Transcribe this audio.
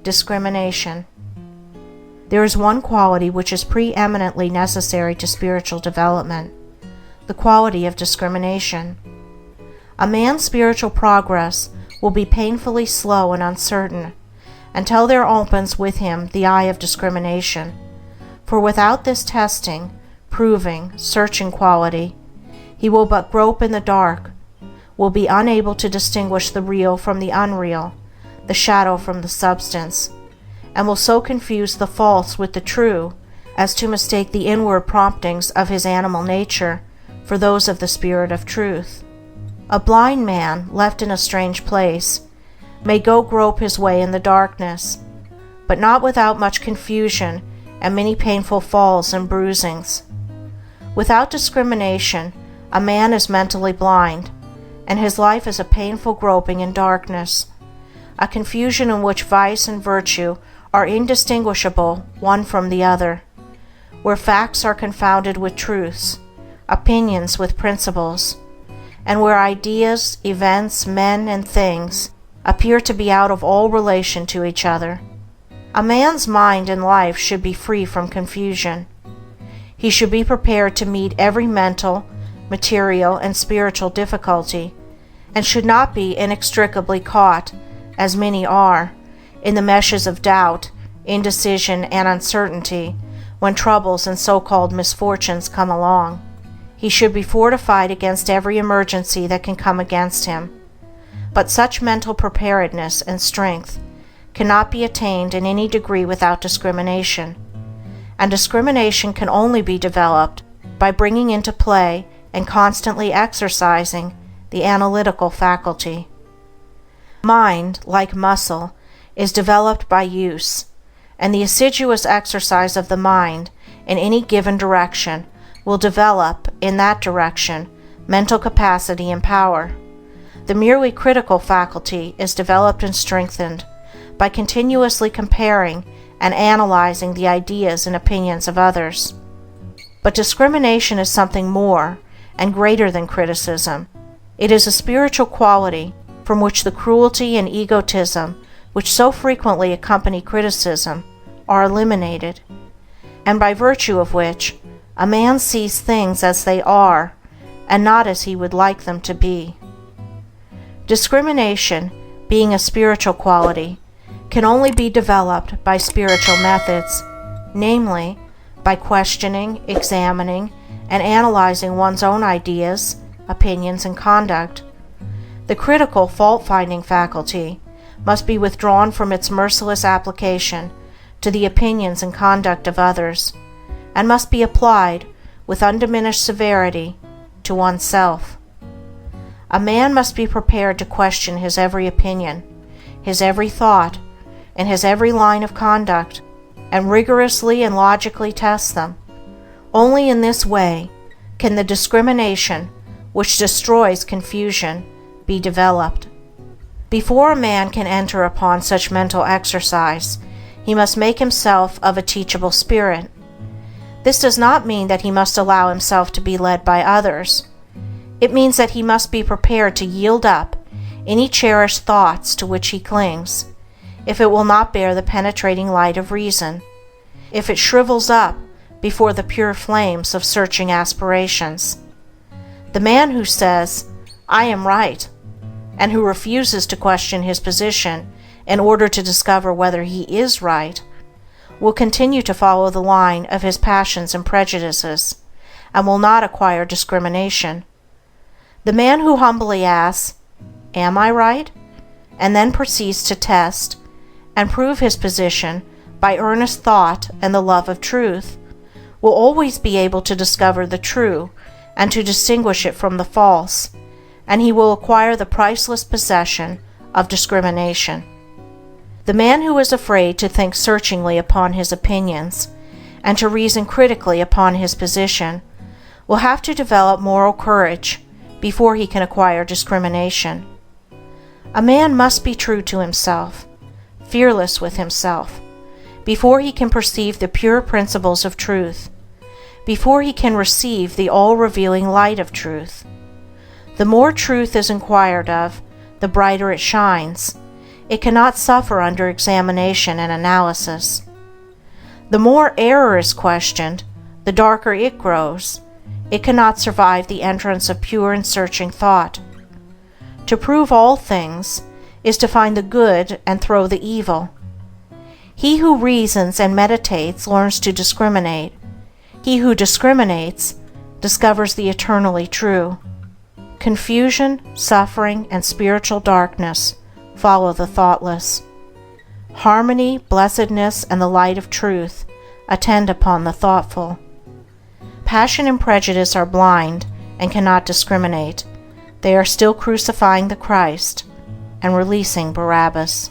Discrimination. There is one quality which is preeminently necessary to spiritual development, the quality of discrimination. A man's spiritual progress will be painfully slow and uncertain until there opens with him the eye of discrimination, for without this testing, proving, searching quality, he will but grope in the dark, will be unable to distinguish the real from the unreal, the shadow from the substance, and will so confuse the false with the true as to mistake the inward promptings of his animal nature for those of the spirit of truth. A blind man, left in a strange place, may go grope his way in the darkness, but not without much confusion and many painful falls and bruisings. Without discrimination, a man is mentally blind, and his life is a painful groping in darkness, a confusion in which vice and virtue are indistinguishable one from the other, where facts are confounded with truths, opinions with principles, and where ideas, events, men, and things appear to be out of all relation to each other. A man's mind and life should be free from confusion. He should be prepared to meet every mental, material, and spiritual difficulty, and should not be inextricably caught, as many are, in the meshes of doubt, indecision, and uncertainty when troubles and so-called misfortunes come along. He should be fortified against every emergency that can come against him. But such mental preparedness and strength cannot be attained in any degree without discrimination, and discrimination can only be developed by bringing into play and constantly exercising the analytical faculty. Mind, like muscle, is developed by use, and the assiduous exercise of the mind in any given direction will develop, in that direction, mental capacity and power. The merely critical faculty is developed and strengthened by continuously comparing and analyzing the ideas and opinions of others. But discrimination is something more and greater than criticism. It is a spiritual quality from which the cruelty and egotism which so frequently accompany criticism are eliminated, and by virtue of which a man sees things as they are and not as he would like them to be. Discrimination, being a spiritual quality, can only be developed by spiritual methods, namely, by questioning, examining, and analyzing one's own ideas, opinions, and conduct. The critical, fault-finding faculty must be withdrawn from its merciless application to the opinions and conduct of others, and must be applied with undiminished severity to oneself. A man must be prepared to question his every opinion, his every thought, and his every line of conduct, and rigorously and logically test them. Only in this way can the discrimination which destroys confusion be developed. Before a man can enter upon such mental exercise, he must make himself of a teachable spirit. This does not mean that he must allow himself to be led by others. It means that he must be prepared to yield up any cherished thoughts to which he clings, if it will not bear the penetrating light of reason, if it shrivels up before the pure flames of searching aspirations. The man who says, "I am right," and who refuses to question his position in order to discover whether he is right, will continue to follow the line of his passions and prejudices, and will not acquire discrimination. The man who humbly asks, "Am I right?" and then proceeds to test and prove his position by earnest thought and the love of truth, will always be able to discover the true and to distinguish it from the false, and he will acquire the priceless possession of discrimination. The man who is afraid to think searchingly upon his opinions and to reason critically upon his position will have to develop moral courage before he can acquire discrimination. A man must be true to himself, fearless with himself, before he can perceive the pure principles of truth, before he can receive the all-revealing light of truth. The more truth is inquired of, the brighter it shines. It cannot suffer under examination and analysis. The more error is questioned, the darker it grows. It cannot survive the entrance of pure and searching thought. To prove all things is to find the good and throw the evil. He who reasons and meditates learns to discriminate. He who discriminates discovers the eternally true. Confusion, suffering, and spiritual darkness follow the thoughtless. Harmony, blessedness, and the light of truth attend upon the thoughtful. Passion and prejudice are blind and cannot discriminate. They are still crucifying the Christ and releasing Barabbas.